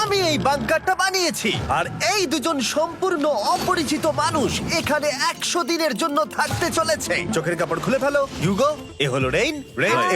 আমি এই বাংকারটা বানিয়েছি আর এই দুজন সম্পূর্ণ অপরিচিত মানুষ এখানে 100 দিনের জন্য থাকতে চলেছে। চোখের কাপড় খুলে ফেলো। হিউগো, এ হলো রেইন,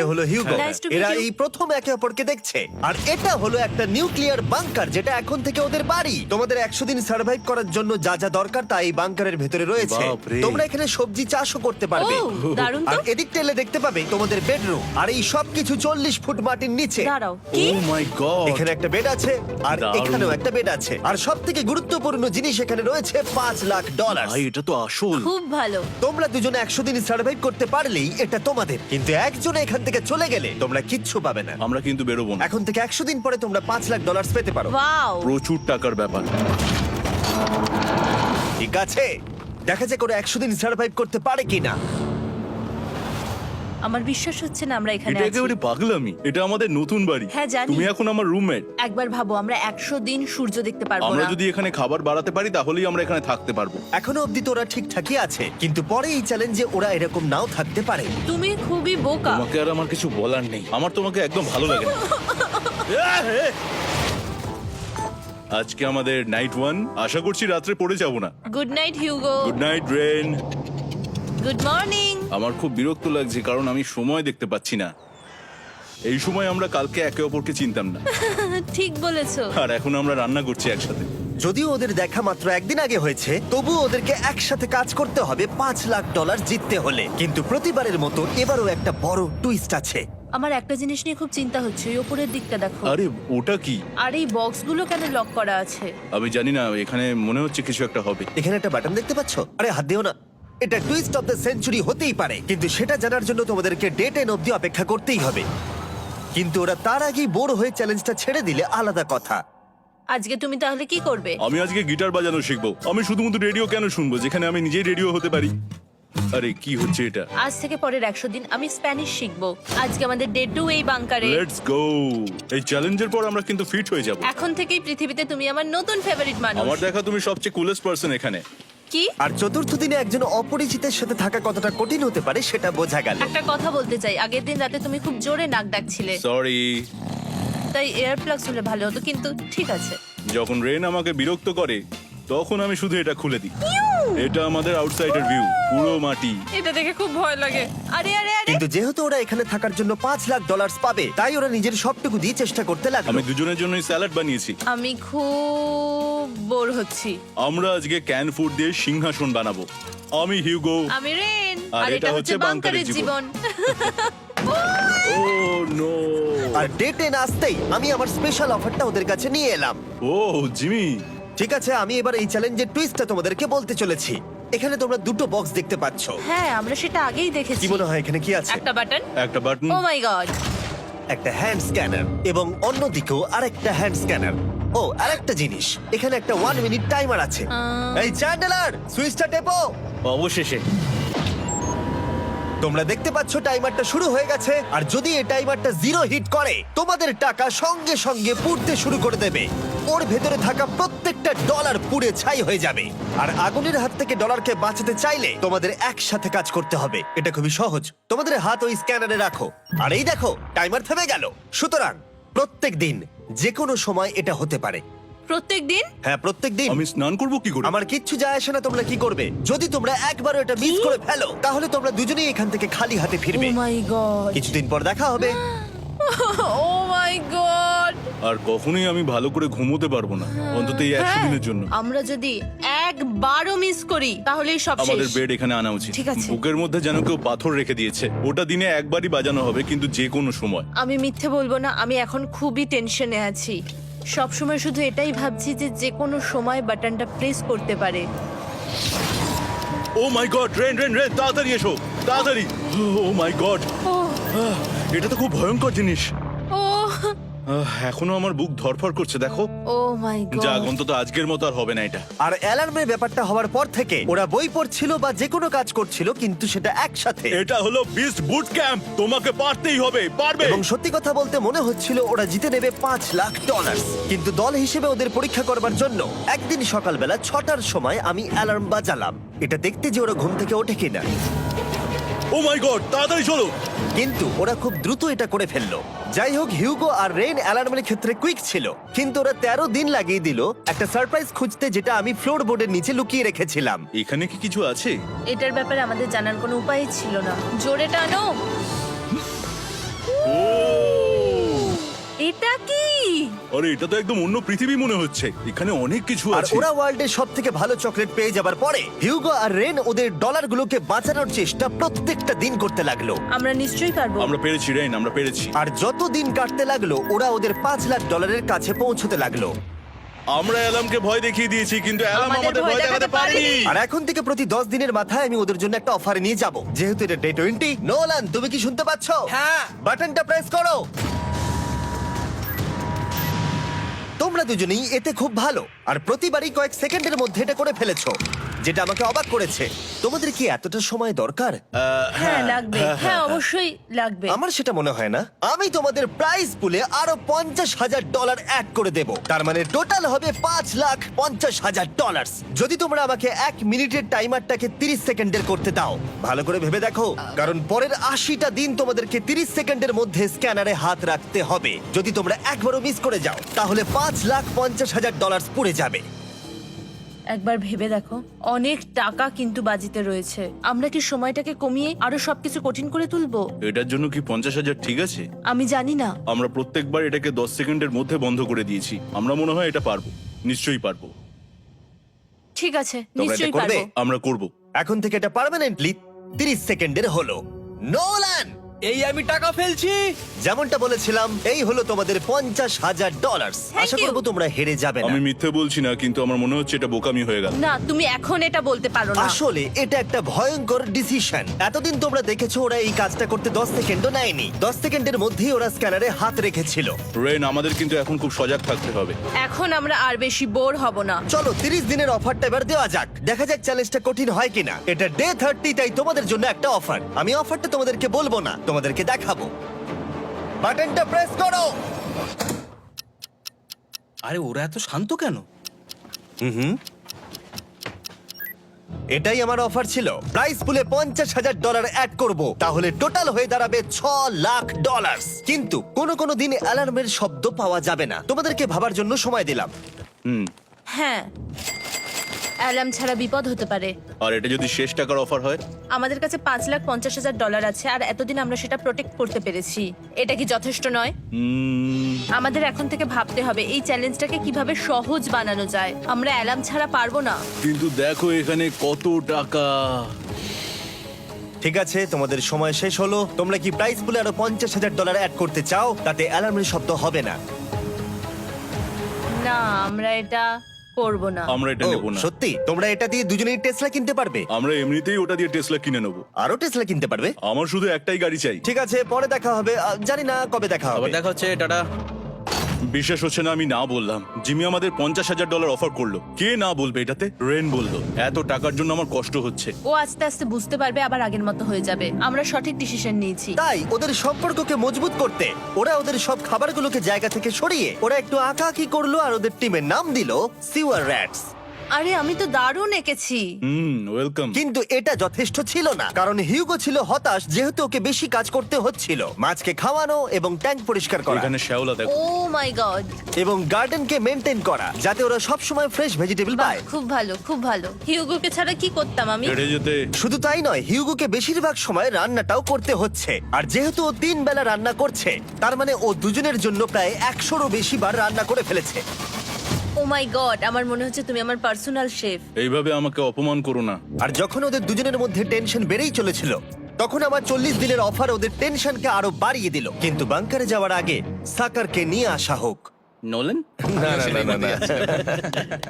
এ হলো হিউগো। Nice to meet এরা you. এই প্রথম একে অপরকে দেখছে। আর এটা হলো একটা নিউক্লিয়ার বাংকার যেটা এখন থেকে ওদের বাড়ি। তোমাদের 100 দিন সার্ভাইভ করার জন্য যা যা দরকার তা এই বাংকারের ভেতরে রয়েছে। বাপরে। তোমরা এখানে সবজি চাষও করতে পারবে। ও, দারুণ তো। আর এদিক টেলে দেখতে পাবে তোমাদের বেডরুম। আর এই সব কিছু 40 ফুট মাটির নিচে। দাঁড়াও, ও কি? মাই গড, এখানে একটা বেড আছে আর দারুণ। এখানেও একটা বেড আছে। আর সব থেকে গুরুত্বপূর্ণ জিনিস এখানে রয়েছে $5,00,000। ভাই এটা তো আসল। খুব ভালো। তোমরা দুজনে 100 দিন সার্ভাইভ করতে পারলেই এটা তোমাদের, কিন্তু একজন এখান থেকে চলে গেলে তোমরা কিচ্ছু পাবে না। আমরা কিন্তু বেরোবো না, এখন থেকে 100 দিন পরে তোমরা $5,00,000 পেতে পারো। ওয়াও। প্রচুর টাকার ব্যাপার। ঠিক আছে, দেখা যাক ওরা 100 দিন সার্ভাইভ করতে পারে কিনা। আমার বিশ্বাস হচ্ছে না আমরা এখানে এটা আছি। একেবারে পাগলামি। এটা আমাদের নতুন বাড়ি। হ্যাঁ, জানি। তুমি এখন আমার রুমমেট। একবার ভাবো, আমরা 100 দিন সূর্য দেখতে পারবো আমরা না। যদি এখানে খাবার বাড়াতে পারি তাহলেই আমরা এখানে থাকতে পারবো। এখনো অব্দি তো ওরা ঠিকঠাকই আছে, কিন্তু পরে এই চ্যালেঞ্জে ওরা এরকম নাও থাকতে পারে। তুমি খুবই বোকা। তোমাকে আর আমার কিছু বলার নেই। আমার তোমাকে একদম ভালো লাগে না। আজকে আমাদের নাইট 1। আশা করছি রাত্রে পড়ে যাব না। Good night Hugo. Good night Ren. Good morning. আমার খুব বিরক্ত লাগছে কারণ আমি সময় দেখতে পাচ্ছি না। এই সময় আমরা কালকে একে অপরকে চিনতাম না, ঠিক বলেছো। আর এখন আমরা রান্না করছি একসাথে। যদিও ওদের দেখা মাত্র একদিন আগে হয়েছে, তবুও ওদেরকে একসাথে কাজ করতে হবে $5,00,000 জিততে হলে। কিন্তু প্রতিবারের মতো এবারও একটা বড় টুইস্ট আছে। আমার একটা জিনিস নিয়ে খুব চিন্তা হচ্ছে, ওই উপরের দিকটা দেখো। আরে ওটা কি? আর এই বক্সগুলো কেন লক করা আছে? আমি জানি না, এখানে মনে হচ্ছে কিছু একটা হবে। এখানে একটা বাটন দেখতে পাচ্ছ? আরে হাত দিও না। এটা টুইস্ট অফ দ্য সেঞ্চুরি হতেই পারে, কিন্তু সেটা জানার জন্য তোমাদেরকে ডে 10 অব্দি অপেক্ষা করতেই হবে। কিন্তু ওরা তার আগেই বোর হয়ে চ্যালেঞ্জটা ছেড়ে দিলে আলাদা কথা। আজকে তুমি তাহলে কি করবে? আমি আজকে গিটার বাজানো শিখবো। আমি শুধুমাত্র রেডিও কেন শুনবো যেখানে আমি নিজেই রেডিও হতে পারি? আরে কি হচ্ছে এটা? আজ থেকে পরের 100 দিন আমি স্প্যানিশ শিখবো। আজকে আমাদের ডে 2 এই বাংকারে। Let's go. এই চ্যালেঞ্জের পর আমরা কিন্তু ফিট হয়ে যাব। এখন থেকেই পৃথিবীতে তুমি আমার নতুন ফেভারিট মানুষ। আমার দেখা তুমি সবচেয়ে কুলেস্ট পারসন এখানে। কি? আর চতুর্থ দিনে একজন অপরিচিতের সাথে থাকা কতটা কঠিন হতে পারে সেটা বোঝা গেল। একটা কথা বলতে চাই, আগের দিন রাতে তুমি খুব জোরে নাক ডাকছিলে, সরি। তাই এয়ার প্লাগস হলে ভালো হতো, কিন্তু ঠিক আছে। যখন রেন আমাকে বিরক্ত করে তখন আমি শুধু এটা খুলে দিই। এটা আমাদের আউটসাইডার ভিউ, পুরো মাটি। এটা দেখে খুব ভয় লাগে। আরে আরে আরে, কিন্তু যেহেতু ওরা এখানে থাকার জন্য $5,00,000 পাবে, তাই ওরা নিজের সবটুকু দিয়ে চেষ্টা করতে লাগলো। আমি দুজনের জন্যই স্যালাড বানিয়েছি। আমি খুব বোর হচ্ছি। আমরা আজকে ক্যান ফুড দিয়ে সিংহাসন বানাবো। আমি হিউগো। আমি রেন, আর আর এটা হচ্ছে বাংকারের জীবন। ও নো। আর ডে 10 আসতেই আমি আমার স্পেশাল অফারটা ওদের কাছে নিয়ে এলাম। ও জিমি। ঠিক আছে, আমি এবার এই চ্যালেঞ্জের টুইস্টটা তোমাদেরকে বলতে চলেছি। এখানে তোমরা দুটো বক্স দেখতে পাচ্ছ। হ্যাঁ, আমরা সেটা আগেই দেখেছি। কি মনে হয় এখানে কি আছে? একটা বাটন। একটা বাটন। O my god. একটা হ্যান্ড স্ক্যানার এবং অন্যদিকেও আরেকটা হ্যান্ড স্ক্যানার। ও, আরেকটা জিনিস, এখানে একটা 1 মিনিট টাইমার আছে। এই চ্যান্ডেলার, সুইচটা টেপো। অবশেষে। তোমরা দেখতে পাচ্ছ টাইমারটা শুরু হয়ে গেছে, আর যদি এই টাইমারটা 0 হিট করে তোমাদের টাকা সঙ্গে সঙ্গে পুড়তে শুরু করে দেবে। ওর ভেতরে থাকা প্রত্যেকটা ডলার পুড়ে ছাই হয়ে যাবে। আর আগুনের হাত থেকে ডলারকে বাঁচাতে চাইলে তোমাদের একসাথে কাজ করতে হবে। এটা খুবই সহজ। তোমাদের হাত ওই স্ক্যানারে রাখো, আর এই দেখো টাইমার থেমে গেল। সুতরাং প্রত্যেক দিন যে কোনো সময় এটা হতে পারে। প্রত্যেক দিন? হ্যাঁ, প্রত্যেক দিন। আমি স্নান করব কি করে? আমার কিচ্ছু যায় আসে না তোমরা কি করবে। যদি তোমরা একবারও এটা মিস করে ফেলো তাহলে তোমরা দুজনেই এখান থেকে খালি হাতে ও ফিরবে। মাই গড। কিছুদিন পর দেখা হবে। ও মাই গড। আর কখনোই আমি ভালো করে ঘুমোতে পারবো না, অন্তত এই 100 দিনের জন্য। আমরা যদি একবারও মিস করি তাহলেই সব আমাদের শেষ। বেড এখানে আনা উচিত। ঠিক আছে। বুকের মধ্যে যেন কেউ পাথর রেখে দিয়েছে। ওটা দিনে একবারই বাজানো হবে, কিন্তু যে কোনো সময়। আমি মিথ্যে বলবো না, আমি এখন খুবই টেনশনে আছি। সব সময় শুধু এটাই ভাবছি যে যে কোনো সময় বাটনটা প্রেস করতে পারে। ও my god, rain rain rain, তাড়াতাড়ি এসো, তাড়াতাড়ি। ও মাই গড, ও এটা তো খুব ভয়ঙ্কর জিনিস। ও এখনো আমার বুক ধরফর করছে, দেখো। ও মাই যাক, গড। অন্তত আজকের মতো আর হবে না এটা। আর অ্যালার্মের ব্যাপারটা হওয়ার পর থেকে ওরা বই পড়ছিল বা যে কোনো কাজ করছিল, কিন্তু সেটা একসাথে। এটা হলো বিস্ট বুট ক্যাম্প, তোমাকে পারতেই হবে, পারবে। এবং সত্যি কথা বলতে মনে হচ্ছিল ওরা জিতে নেবে $5,00,000। কিন্তু দল হিসেবে ওদের পরীক্ষা করবার জন্য একদিন সকালবেলা 6টার সময় আমি অ্যালার্ম বাজালাম, এটা দেখতে যে ওরা ঘুম থেকে ওঠে কিনা। ও মাই গড, তাড়াতাড়ি চলো। কিন্তু ওরা খুব দ্রুত এটা করে ফেললো। যাই হোক, হিউগো আর রেন অ্যালার্মের ক্ষেত্রে কুইক ছিল, কিন্তু ওরা 13 দিন লাগিয়ে দিল একটা সারপ্রাইজ খুঁজতে, যেটা আমি ফ্লোর বোর্ডের নিচে লুকিয়ে রেখেছিলাম। এখানে কি কিছু আছে? এটার ব্যাপারে আমাদের জানার কোনো উপায় ছিল না। জোরে টানো। ও এটা কি? আরে, এটা তো একদম অন্য পৃথিবী মনে হচ্ছে। এখানে অনেক কিছু আর আছে। ওরা ওয়ার্ল্ডের সব থেকে ভালো চকলেট পেয়ে যাবার পরে হিউগো আর রেন ওদের ডলারগুলোকে বাঁচানোর চেষ্টা প্রত্যেকটা দিন করতে লাগলো। আমরা নিশ্চয়ই পারবো। আমরা পেরেছি রেন, আমরা পেরেছি। আর যত দিন কাটতে লাগলো, ওরা ওদের $5,00,000 কাছে পৌঁছতে লাগলো। আমরা অ্যালামকে ভয় দেখিয়ে দিয়েছি, কিন্তু অ্যালাম আমাদের আমাদের ভয় ভয় দেখাতে দেখাতে পারেনি। পারেনি। আর এখন থেকে প্রতি 10 দিনের মাথায় আমি ওদের জন্য একটা অফার নিয়ে যাব, যেহেতু এটা ডে 20। নোলান, তুমি কি শুনতে পাচ্ছ? হ্যাঁ। বাটনটা প্রেস করো। তোমরা দুজনেই এতে খুব ভালো, আর প্রতিবারই কয়েক সেকেন্ডের মধ্যে এটা করে ফেলেছো, যেটা আমাকে অবাক করেছে। তোমাদের কি এতটা সময় দরকার? হ্যাঁ লাগবে, হ্যাঁ অবশ্যই লাগবে। আমার সেটা মনে হয় না। আমি তোমাদের প্রাইস পুলে আরো $50,000 অ্যাড করে দেব, তার মানে টোটাল হবে $5,50,000। যদি তোমরা আমাকে 1 মিনিটের টাইমারটাকে 30 সেকেন্ডের করতে দাও। ভালো করে ভেবে দেখো, কারণ পরের 80টা দিন তোমাদেরকে 30 সেকেন্ডের মধ্যে স্ক্যানারে হাত রাখতে হবে। যদি তোমরা একবারও মিস করে যাও, তাহলে $5,50,000 পুড়ে যাবে। একবার ভেবে দেখো, অনেক টাকা কিন্তু বাজিতে রয়েছে। আমরা কি সময়টাকে কমিয়ে আরো সবকিছু কঠিন করে তুলবো? এটার জন্য কি 50,000 ঠিক আছে? আমি জানি না। আমরা প্রত্যেকবার এটাকে 10 সেকেন্ডের মধ্যে বন্ধ করে দিয়েছি। আমরা মনে হয় এটা পারবো, নিশ্চয়ই পারবো। ঠিক আছে, তোমরা এটা নিশ্চয়ই করবে? পারবো। আমরা করব। এখন থেকে এটা পার্মানেন্টলি 30 সেকেন্ডের হলো। নোলান, এই আমি টাকা ফেলছি। যেমনটা বলেছিলাম, এই হলো তোমাদের $50,000। Thank Asha you. করবো তোমরা হেরে যাবে না। আমি মিথ্যে বলছি না, কিন্তু আমার মনে হচ্ছে এটা বোকামি হয়ে গেল। না, তুমি এখন এটা বলতে পারো না। আসলে এটা একটা ভয়ঙ্কর ডিসিশন। এতদিন তোমরা দেখেছো ওরা এই কাজটা করতে 10 সেকেন্ডও নেয়নি। 10 সেকেন্ডের মধ্যেই ওরা স্ক্যানারে হাত রেখেছিল। রেন, আমাদের কিন্তু এখন খুব সজাগ থাকতে হবে। এখন আমরা আর বেশি বোর হব না। চলো 30 দিনের অফারটা এবার দেওয়া যাক, দেখা যাক চ্যালেঞ্জটা কঠিন হয় কিনা। এটা ডে 30, তাই তোমাদের জন্য একটা অফার। আমি অফারটা তোমাদেরকে বলবো না, তোমাদেরকে দেখাবো। বাটনটা প্রেস করো। আরে ওরা এত শান্ত কেন? এটাই আমার অফার ছিল। প্রাইস পুলে $50,000 অ্যাড করব, তাহলে টোটাল হয়ে দাঁড়াবে $6,00,000। কিন্তু কোনো দিন অ্যালার্মের শব্দ পাওয়া যাবে না। তোমাদেরকে ভাবার জন্য সময় দিলাম। হ্যাঁ, অ্যালার্ম ছাড়া বিপদ হতে পারে। আর এটা যদি শেষ টাকার অফার হয়? আমাদের কাছে $5,50,000 আছে, আর এতদিন আমরা সেটা প্রোটেক্ট করতে পেরেছি। এটা কি যথেষ্ট নয়? আমাদের এখন থেকে ভাবতে হবে এই চ্যালেঞ্জটাকে কিভাবে সহজ বানানো যায়। আমরা অ্যালার্ম ছাড়া পারবো না। কিন্তু দেখো এখানে কত টাকা। ঠিক আছে, তোমাদের সময় শেষ হলো। তোমরা কি প্রাইস পুলে আরো $50,000 অ্যাড করতে চাও? তাতে অ্যালার্মের শব্দ হবে না। না, আমরা এটা করব না। আমরা এটা ও, নেব না। সত্যি? তোমরা এটা দিয়ে দুজনেই টেসলা কিনতে পারবে? আমরা এমনিতেই ওটা দিয়ে টেসলা কিনে নেবো। আরো টেসলা কিনতে পারবে? আমার শুধু একটাই গাড়ি চাই। ঠিক আছে, পরে দেখা হবে। জানি না কবে দেখা হবে। আবার দেখা হচ্ছে, টাটা। বিশ্বাস হচ্ছে না আমি না বললাম। জিমি আমাদের $50,000 অফার করলো। কে না বলবে এটাতে? রেন বললো। এত টাকার জন্য আমার কষ্ট হচ্ছে। ও আস্তে আস্তে বুঝতে পারবে, আবার আগের মতো হয়ে যাবে। আমরা সঠিক ডিসিশন নিয়েছি। তাই ওদের সম্পর্ককে মজবুত করতে ওরা ওদের সব খাবারগুলোকে জায়গা থেকে সরিয়ে ওরা একটু আঁকাআঁকি করলো, আর ওদের টিমের নাম দিল সিওয়ার র্যাটস। আরে আমি তো দারুণ এঁকেছি। ওয়েলকাম। কিন্তু এটা যথেষ্ট ছিল না, কারণ হিউগো ছিল হতাশ, যেহেতু ওকে বেশি কাজ করতে হচ্ছিল। মাছকে খাওয়ানো এবং ট্যাঙ্ক পরিষ্কার করা এখানে শ্যাওলা দেখো। ও মাই গড, এবং গার্ডেনকে মেনটেন করা, যাতে ওরা সব সময় ফ্রেশ ভেজিটেবল পায়। খুব ভালো, খুব ভালো। হিউগোকে ছাড়া কি করতাম আমি? হেরে যেতে। শুধু তাই নয়, হিউগোকে বেশিরভাগ সময় রান্নাটাও করতে হচ্ছে। আর যেহেতু ও 3 বেলা রান্না করছে, তার মানে ও দুজনের জন্য প্রায় 100রও বেশি বার রান্না করে ফেলেছে। ও মাই গড, আমার মনে হচ্ছে তুমি আমার পার্সোনাল শেফ। এইভাবে আমাকে অপমান করো না। আর যখন ওদের দুজনের মধ্যে টেনশন বেড়েই চলেছিল, তখন আমার 40 দিনের অফার ওদের টেনশনকে আরো বাড়িয়ে দিল। কিন্তু বাংকারে যাওয়ার আগে সাকারকে নিয়ে আসা হোক। নোলেন? না না না না, না।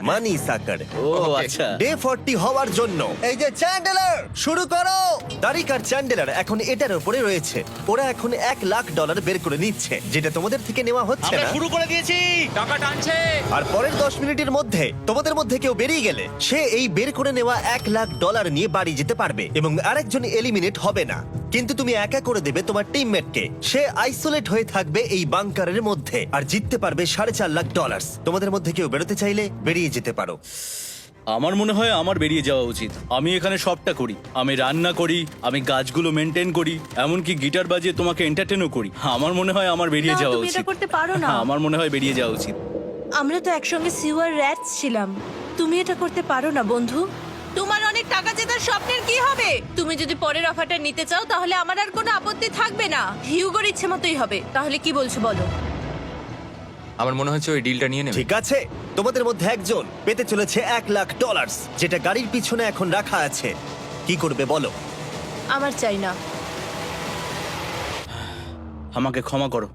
মানি সাকার। ও আচ্ছা। ডে 40 হওয়ার জন্য এই যে চ্যান্ডেলার, শুরু করো। তারিক আর চ্যান্ডেলার এখন এটার উপরে রয়েছে। ওরা এখন $1,00,000 বের করে নিচ্ছে, যেটা তোমাদের থেকে নেওয়া হচ্ছে আমরা না। শুরু করে দিয়েছি, টাকা টানছে। আর পরের 10 মিনিটের মধ্যে তোমাদের মধ্যে কেউ বেরিয়ে গেলে সে এই বের করে নেওয়া $1,00,000 নিয়ে বাড়ি যেতে পারবে, এবং আরেকজন এলিমিনেট হবে না। কিন্তু তুমি একা করে দেবে তোমার টিমমেটকে। সে আইসোলেট হয়ে থাকবে এই বাংকারের মধ্যে আর জিততে পারবে $4.5 লাখ। তোমাদের মধ্যে কেউ বেরোতে চাইলে বেরিয়ে যেতে পারো। আমার মনে হয় আমার বেরিয়ে যাওয়া উচিত। আমি এখানে সবটা করি, আমি রান্না করি, আমি গাছগুলো মেনটেন করি, এমনকি গিটার বাজিয়ে তোমাকে এন্টারটেনও করি। আমার মনে হয় আমার বেরিয়ে না, যাওয়া তুমি এটা উচিত। করতে পারো না। হ্যাঁ, আমার মনে হয় বেরিয়ে যাওয়া উচিত। আমরা তো একসঙ্গে সিওয়ার র্যাটস ছিলাম। তুমি এটা করতে পারো না বন্ধু। তোমার অনেক টাকা জেতার স্বপ্নের কি হবে? তুমি যদি পরের অফারটা নিতে চাও তাহলে আমার আর কোনো আপত্তি থাকবে না। হিউগোর ইচ্ছে মতোই হবে। তাহলে কি বলছো বলো? আমার মনে হচ্ছে ওই ডিলটা নিয়ে নেবে। ঠিক আছে, তোমাদের মধ্যে একজন পেতে চলেছে $1,00,000, যেটা গাড়ির পিছনে এখন রাখা আছে। কি করবে বলো? আমার চাই না। আমাকে ক্ষমা করো।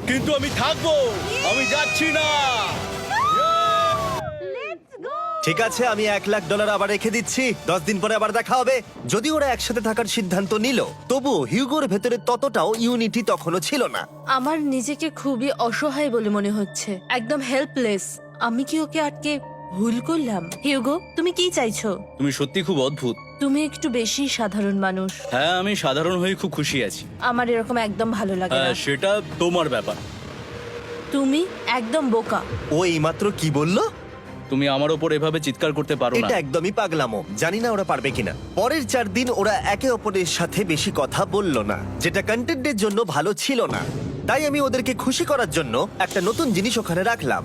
কিন্তু আমি থাকবো, আমি যাচ্ছি না। ঠিক আছে, আমি $1,00,000 আবার রেখে দিচ্ছি। 10 দিন পরে আবার দেখা হবে। যদি ওরা একসাথে থাকার সিদ্ধান্ত নিল, তবুও হিউগোর ভেতরে ততটাও ইউনিটি তখনও ছিল না। আমার নিজেকে খুবই অসহায় বলে মনে হচ্ছে, একদম হেল্পলেস। আমি কি ওকে আটকে ভুল করলাম? হিউগো, তুমি কি চাইছো? তুমি সত্যি খুব অদ্ভুত। তুমি একটু বেশি সাধারণ মানুষ। হ্যাঁ, আমি সাধারণ হয়ে খুব খুশি আছি। আমার এরকম একদম ভালো লাগে না। হ্যাঁ, সেটা তোমার ব্যাপার। তুমি একদম বোকা। ও এইমাত্র কি বললো? তুমি আমার ওপর এভাবে চিৎকার করতে পারো না। এটা একদমই পাগলামো। জানি না ওরা পারবে কিনা। পরের 4 দিন ওরা একে অপরের সাথে বেশি কথা বলল না, যেটা কন্টেন্টের জন্য ভালো ছিল না। তাই আমি ওদেরকে খুশি করার জন্য একটা নতুন জিনিস ওখানে রাখলাম।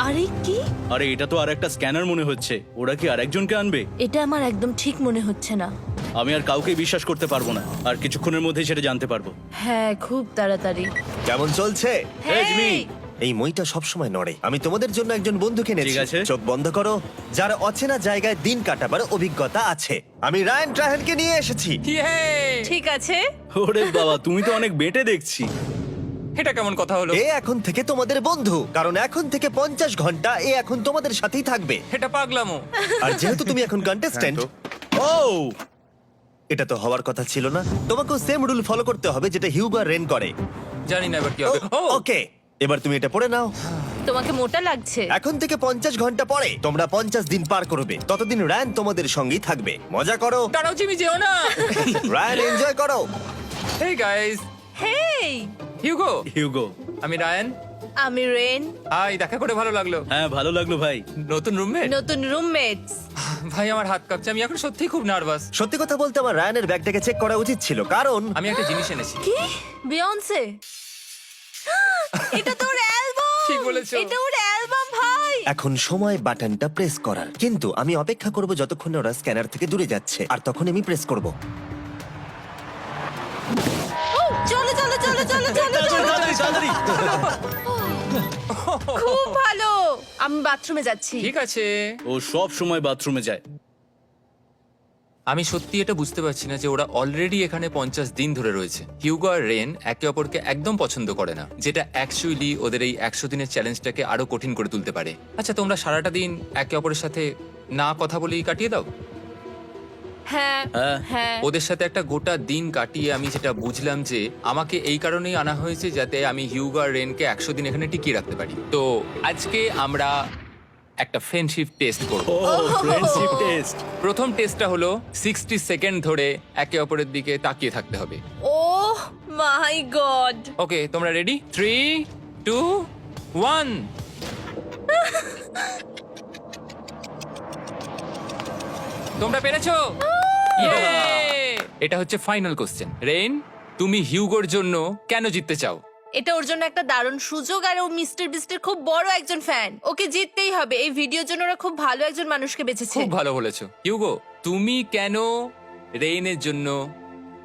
আরে কি? আরে এটা তো আর একটা স্ক্যানার মনে হচ্ছে। ওরা কি আরেকজনকে আনবে? এটা আমার একদম ঠিক মনে হচ্ছে না। আমি আর কাউকে বিশ্বাস করতে পারবো না। আর কিছুক্ষণের মধ্যেই সেটা জানতে পারবো। হ্যাঁ, খুব তাড়াতাড়ি। কেমন চলছে? Hey, Jimmy! এই মইটা সবসময় নড়ে। আমি তোমাদের জন্য একজন বন্ধুকে এনেছি। ঠিক আছে। চোখ বন্ধ করো। যার অচেনা জায়গায় দিন কাটাবার অভিজ্ঞতা আছে। আমি রায়ান ট্রাহেনকে নিয়ে এসেছি। ইয়ে! ঠিক আছে। ওরে বাবা, তুমি তো অনেক বেটে দেখছি। এটা কেমন কথা হলো? এ এখন থেকে তোমাদের বন্ধু, কারণ এখন থেকে 50 ঘন্টা এ এখন তোমাদের সাথেই থাকবে। এটা পাগলামো। আর যেহেতু তুমি এখন কন্টেস্ট্যান্ট, ও এটা তো হওয়ার কথা ছিল না। তোমাকেও সেম রুল ফলো করতে হবে যেটা হিউগো আর রেন করে। জানি না এবার কি হবে। ও ওকে, এবার তুমি এটা পড়ে নাও। তোমাকে মোটা লাগছে। এখন থেকে 50 ঘন্টা পরে তোমরা 50 দিন পার করবে। ততদিন রায়ান তোমাদের সঙ্গেই থাকবে। মজা করো, দাঁড়াও জিমি, যেও না। রায়ান এনজয় করো। হেই গাইস, হেই, হিউগো। হিউগো। আমি রায়ান। আমি রেন। হাই, দেখা করে ভালো লাগলো। হ্যাঁ, ভালো লাগলো ভাই। নতুন রুমমেট। নতুন রুমমেটস। ভাই আমার হাত কাঁপছে, আমি এখন সত্যিই খুব নার্ভাস। সত্যি কথা বলতে আমার রায়ানের ব্যাগটাকে চেক করা উচিত ছিল, কারণ আমি একটা জিনিস এনেছি। কি? বিয়ন্সে? এটা তো ওর অ্যালবাম। ঠিক বলেছো। এটা ওর অ্যালবাম ভাই। এখন সময় বাটনটা প্রেস করার। কিন্তু আমি অপেক্ষা করব যতক্ষণ না ওরা স্ক্যানার থেকে দূরে যাচ্ছে, আর তখন আমি প্রেস করব। ও, চলো চলো চলো চলো চলো চলো। তাড়াতাড়ি। খুব ভালো। আমি বাথরুমে যাচ্ছি। ঠিক আছে। ও সব সময় বাথরুমে যায়। আমি সত্যি এটা বুঝতে পারছি না যে ওরা অলরেডি এখানে 50 দিন ধরে রয়েছে। হিউগো আর রেন একে অপরকে একদম পছন্দ করে না, যেটা অ্যাকচুয়ালি ওদের এই 100 দিনের চ্যালেঞ্জটাকে আরো কঠিন করে তুলতে পারে। আচ্ছা, তোমরা সারাটা দিন একে অপরের সাথে না কথা বলেই কাটিয়ে দাও? হ্যাঁ হ্যাঁ। হ্যাঁ। ওদের সাথে একটা গোটা দিন কাটিয়ে আমি যেটা বুঝলাম যে আমাকে এই কারণেই আনা হয়েছে যাতে আমি হিউগো আর রেনকে 100 দিন এখানে টিকিয়ে রাখতে পারি। তো আজকে আমরা একটা ফ্রেন্ডশিপ টেস্ট করব। ও ফ্রেন্ডশিপ টেস্ট। প্রথম টেস্টটা হলো 60 সেকেন্ড ধরে একে অপরের দিকে তাকিয়ে থাকতে হবে। ওহ মাই গড। ওকে, তোমরা রেডি? 3, 2, 1। তোমরা পেরেছো? Yay! এটা হচ্ছে ফাইনাল কোশ্চেন। রেন, তুমি হিউগোর জন্য কেন জিততে চাও? এটা ওর জন্য একটা দারুণ সুযোগ, আর ও মিস্টার বিস্টের খুব বড় একজন ফ্যান। ওকে জিততেই হবে। এই ভিডিওর জন্য ওরা খুব ভালো একজন মানুষকে বেঁচেছে। খুব ভালো বলেছো। হিউগো, তুমি কেন রেইনের জন্য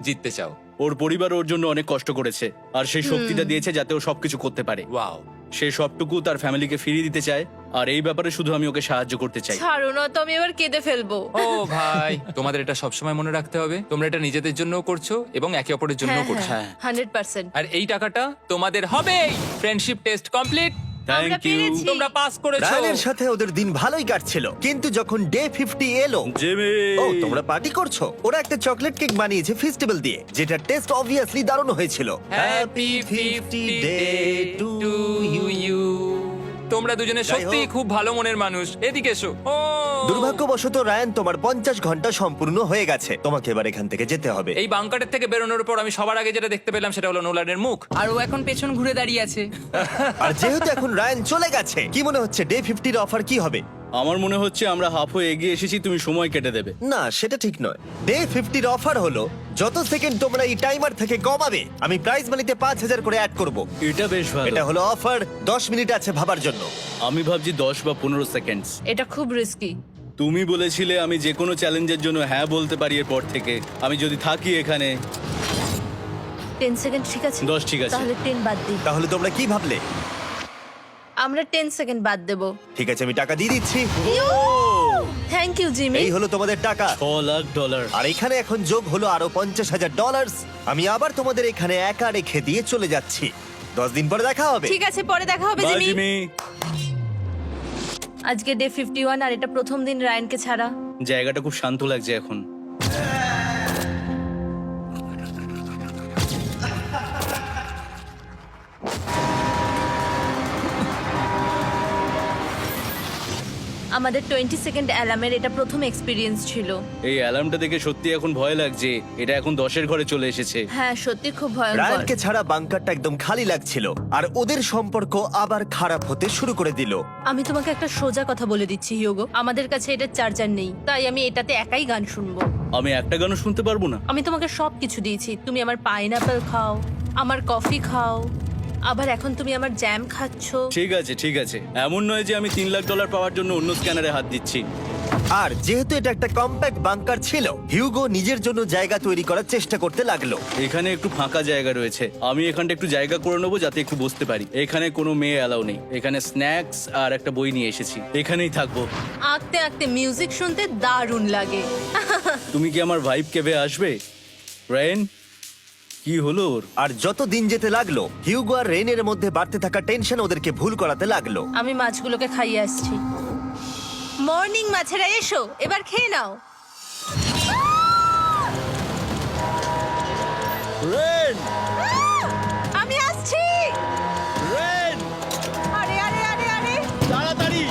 জিততে চাও? ওর পরিবার ওর জন্য অনেক কষ্ট করেছে, আর সেই শক্তিটা দিয়েছে যাতে ও সবকিছু করতে পারে। ওয়াও। সে সবটুকু তার ফ্যামিলিকে ফিরিয়ে দিতে চায়, আর এই ব্যাপারে শুধু আমি ওকে সাহায্য করতে চাই। ছাড়ো না তো, আমি এবার কেঁদে ফেলবো। ও ভাই, তোমাদের এটা সবসময় মনে রাখতে হবে। তোমরা এটা নিজেদের জন্যও করছো এবং একে অপরের জন্যও করছো। হ্যাঁ। 100%। আর এই টাকাটা তোমাদের হবেই। Friendship test complete. আমরা থ্যাংক ইউ পেরেছি। তোমরা পাস করেছো। রায়ানের সাথে ওদের দিন ভালোই কাটছিল, কিন্তু যখন ডে 50 এলো, জিমি। ও তোমরা পার্টি করছো। ওরা একটা চকলেট কেক বানিয়েছে ফেস্টিভ্যাল দিয়ে, যেটা টেস্ট অবভিয়াসলি দারুণ হয়েছিল। Happy 50 day to you. তোমরা দুজনে যাই সত্যি হোক। খুব ভালো মনের মানুষ, এদিকে এসো। ও দুর্ভাগ্যবশত রায়ান, তোমার 50 ঘন্টা সম্পূর্ণ হয়ে গেছে। তোমাকে এবার এখান থেকে যেতে হবে। এই বাংকারের থেকে বেরোনোর পর আমি সবার আগে যেটা দেখতে পেলাম সেটা হলো নোলানের মুখ। আর ও এখন পেছন ঘুরে দাঁড়িয়ে আছে। আর যেহেতু এখন রায়ান চলে গেছে, কি মনে হচ্ছে ডে 50 এর অফার কি হবে? আমার মনে হচ্ছে আমরা হাফ হয়ে এগিয়ে এসেছি, তুমি সময় কেটে দেবে। না, সেটা ঠিক নয়। ডে 50 এর অফার হলো যত সেকেন্ড তোমরা এই টাইমার থেকে কমাবে, আমি প্রাইজ মানিতে 5000 করে অ্যাড করব। এটা বেশ ভালো। এটা হলো অফার। 10 মিনিট আছে ভাবার জন্য। আমি ভাবছি 10 বা 15 সেকেন্ডস। এটা খুব রিস্কি। তুমি বলেছিলে আমি যে কোনো চ্যালেঞ্জের জন্য হ্যাঁ বলতে পারি এরপর থেকে। আমি যদি থাকি এখানে 10 সেকেন্ড ঠিক আছে? 10 ঠিক আছে। তাহলে 10 বাদ দিই। তাহলে তোমরা কি ভাবলে? আমরা 10 সেকেন্ড বাদ দেব। ঠিক আছে, আমি টাকা দিয়ে দিচ্ছি। Thank you Jimmy. এই হলো তোমাদের টাকা। $6,00,000। আর এখানে এখন যোগ হলো আরো $50,000। আমি আবার তোমাদের এখানে একা রেখে দিয়ে চলে যাচ্ছি। 10 দিন পরে দেখা হবে। ঠিক আছে, পরে দেখা হবে বাই জিমি। জিমি। আজকে ডে 51 আর এটা প্রথম দিন রায়ানকে ছাড়া। জায়গাটা খুব শান্ত লাগছে এখন। আমাদের 20 সেকেন্ড অ্যালার্মের এটা প্রথম এক্সপিরিয়েন্স ছিল। এই অ্যালার্মটা দেখে সত্যি এখন ভয় লাগছে। এটা এখন 10-এর ঘরে চলে এসেছে। হ্যাঁ, সত্যি খুব ভয়ঙ্কর। রায়ানকে ছাড়া বাংকারটা একদম খালি লাগছিল, আর ওদের সম্পর্ক আবার খারাপ হতে শুরু করে দিল। আমি তোমাকে একটা সোজা কথা বলে দিচ্ছি হিউগো, আমাদের কাছে এটা চার্জার নেই, তাই আমি এটাতে একাই গান শুনবো। আমি একটা গানও শুনতে পারবো না। আমি তোমাকে সব কিছু দিয়েছি। তুমি আমার পাইনাপেল খাও, আমার কফি খাও, আবার এখন তুমি আমার জ্যাম খাচ্ছো। ঠিক আছে ঠিক আছে, এমন নয় যে আমি $3,00,000 পাওয়ার জন্য অন্য স্ক্যানারে হাত দিচ্ছি। আর যেহেতু এটা একটা কম্প্যাক্ট বাংকার ছিল, হিউগো নিজের জন্য জায়গা তৈরি করার চেষ্টা করতে লাগলো। এখানে একটু ফাঁকা জায়গা রয়েছে, আমি এখানটা একটু জায়গা করে নেবো যাতে একটু বসতে পারি। এখানে কোনো মেয়ে অ্যালাউ নেই। এখানে স্ন্যাক্স আর একটা বই নিয়ে এসেছি, এখানেই থাকবো। আঁকতে আঁকতে মিউজিক শুনতে দারুণ লাগে। তুমি কি আমার ভাইব কেবে আসবে? রেন, কি হলো ওর? আর যত দিন যেতে লাগলো, হিউগো আর রেনের মধ্যে বাড়তে থাকা টেনশন ওদেরকে ভুল করাতে লাগলো। আমি মাছগুলোকে খাইয়ে আসছি। মর্নিং মাছেরা, এসো এবার খেয়ে নাও। রেন, আমি আসছি। রেন, আরে আরে আরে আরে, তাড়াতাড়ি!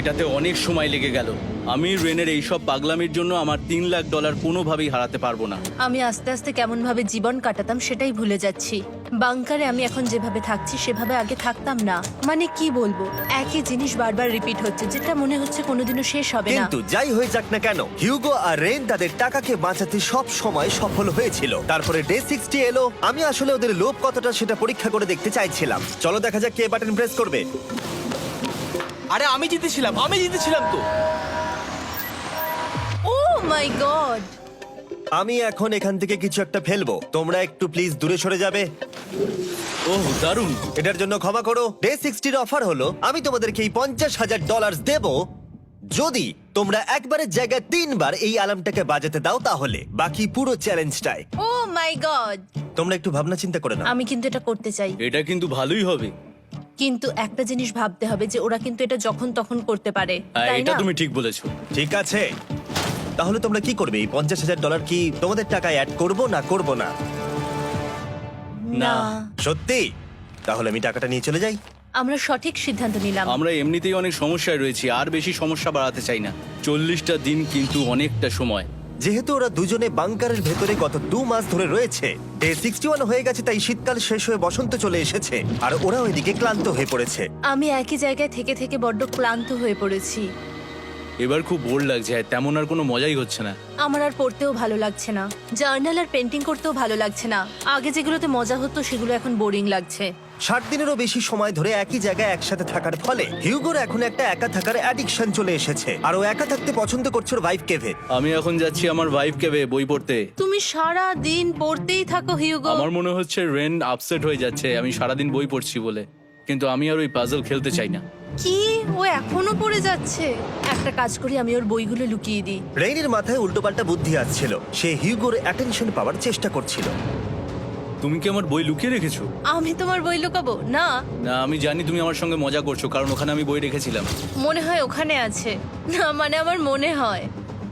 এটাতে অনেক সময় লেগে গেল। আমি রেনের এইসব পাগলামির জন্য আমার $3,00,000 কোনোভাবেই হারাতে পারবো না। আমি আস্তে আস্তে কেমন ভাবে জীবন কাটাতাম সেটাই ভুলে যাচ্ছি। বাংকারে আমি এখন যেভাবে থাকছি সেভাবে আগে থাকতাম না। মানে কি বলবো, একই জিনিস বারবার রিপিট হচ্ছে, যেটা মনে হচ্ছে কোনোদিনও শেষ হবে না। কিন্তু যাই হয়ে যাক না কেন, হিউগো আর রেন তাদের টাকাকে বাঁচাতে সব সময় সফল হয়েছিল। তারপরে ডে 60 এলো। আমি আসলে ওদের লোভ কতটা সেটা পরীক্ষা করে দেখতে চাইছিলাম। চলো দেখা যাক কে বাটন প্রেস করবে। আরে আমি জিতেছিলাম তো। ও মাই গড! আমি এখন এখান থেকে কিছু একটা ফেলবো। তোমরা একটু প্লিজ দূরে সরে যাবে। ওহ দারুণ। এটার জন্য ক্ষমা করো। ডে 60 অফার হলো আমি তোমাদেরকে এই $50,000 দেব যদি তোমরা একবারের জায়গায় 3 বার এই অ্যালার্মটাকে বাজাতে দাও। তাহলে বাকি পুরো চ্যালেঞ্জটাই ও মাই গড! তোমরা একটু ভাবনা চিন্তা করে নাও। আমি কিন্তু এটা করতে চাই, এটা কিন্তু ভালোই হবে। কিন্তু একটা জিনিস ভাবতে হবে যে ওরা কিন্তু এটা যখন তখন করতে পারে, হ্যাঁ, তাই এটা না? তুমি ঠিক বলেছো। ঠিক আছে, তাহলে তোমরা কি করবে? এই $50,000 কি তোমাদের টাকায় অ্যাড করব না করব না? না, সত্যি? তাহলে আমি টাকাটা নিয়ে চলে যাই। আমরা সঠিক সিদ্ধান্ত নিলাম। আমরা এমনিতেই অনেক সমস্যায় রয়েছি, আর বেশি সমস্যা বাড়াতে চাই না। 40টা দিন কিন্তু অনেকটা সময়। যেহেতু ওরা দুজনে বাংকারের ভেতরে গত 2 মাস ধরে রয়েছে, ডে 61 হয়ে গেছে, তাই শীতকাল শেষ হয়ে বসন্ত চলে এসেছে, আর ওরা ওইদিকে ক্লান্ত হয়ে পড়েছে। আমি একই জায়গায় থেকে থেকে বড্ড ক্লান্ত হয়ে পড়েছি। এবার খুব বোর লাগছে, আর তেমন আর কোনো মজাই হচ্ছে না। আমার আর পড়তেও ভালো লাগছে না, জার্নাল আর পেন্টিং করতেও ভালো লাগছে না। আগে যেগুলোতে মজা হতো সেগুলো এখন বোরিং লাগছে। 60 দিনেরও বেশি সময় ধরে একই জায়গায় একসাথে থাকার ফলে হিউগোর এখন একটা একা থাকার অ্যাডিকশন চলে এসেছে, আর ও একা থাকতে পছন্দ করছে ওর ভাইফ কেভে। আমি এখন যাচ্ছি আমার ওয়াইফ কেবে বই পড়তে। তুমি সারা দিন পড়তেই থাকো হিউগো। আমার মনে হচ্ছে রেন আপসেট হয়ে যাচ্ছে আমি সারাদিন বই পড়ছি বলে, কিন্তু আমি আর ওই পাজল খেলতে চাই না। কি, ও এখনো পড়ে যাচ্ছে? একটা কাজ করি, আমি ওর বইগুলো লুকিয়ে দিই। রেইনের মাথায় উল্টোপাল্টা বুদ্ধি আসছিল। সে হিউগোর অ্যাটেনশন পাওয়ার চেষ্টা করছিল। তুমি কি আমার বই লুকিয়ে রেখেছো? আমি তোমার বই লুকাবো না। না, আমি জানি তুমি আমার সঙ্গে মজা করছো, কারণ ওখানে আমি বই রেখেছিলাম। মনে হয় ওখানে আছে। না মানে আমার মনে হয়।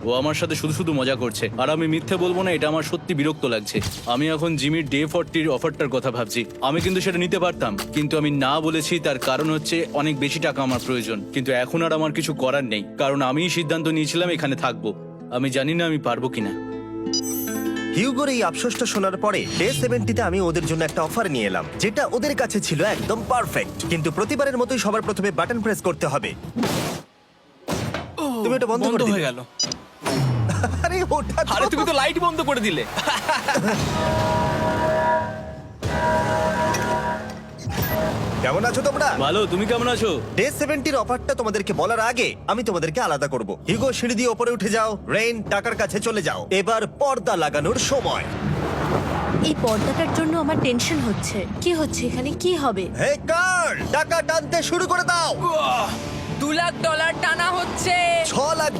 ও আমার সাথে শুধু শুধু মজা করছে, আর আমি মিথ্যে বলবো না, এটা আমার সত্যি বিরক্ত লাগছে। আমি এখন জিমির ডে 40 অফারটার কথা ভাবছি। আমি কিন্তু সেটা নিতে পারতাম, কিন্তু আমি না বলেছি, তার কারণ হচ্ছে অনেক বেশি টাকা আমার প্রয়োজন। কিন্তু এখন আর আমার কিছু করার নেই, কারণ আমিই সিদ্ধান্ত নিয়েছিলাম এখানে থাকবো। আমি জানি না আমি পারবো কিনা। হিউগোর এই আফসোসটা শোনার পরে ডে 70-তে আমি ওদের জন্য একটা অফার নিয়ে এলাম, যেটা ওদের কাছে ছিল একদম পারফেক্ট। কিন্তু প্রতিবারের মতোই সবার প্রথমে বাটন প্রেস করতে হবে। তুমি এটা বন্ধ করে হয়ে দিলে। গেল। আরে ওটা তো- আরে তুমি তো লাইট বন্ধ করে দিলে। কেমন আছো তোমরা? ভালো, তুমি কেমন আছো? ডে 70-র অফারটা তোমাদেরকে বলার আগে আমি তোমাদেরকে আলাদা করব। হিউগো, সিঁড়ি দিয়ে ওপরে উঠে যাও। রেইন, টাকার কাছে চলে যাও। এবার পর্দা লাগানোর সময়। এই পর্দাটার জন্য আমার টেনশন হচ্ছে। কি হচ্ছে এখানে, কি হবে? হে কার্ল, টাকা টানতে শুরু করে দাও। $2 লাখ টানা হচ্ছে। $6 লাখ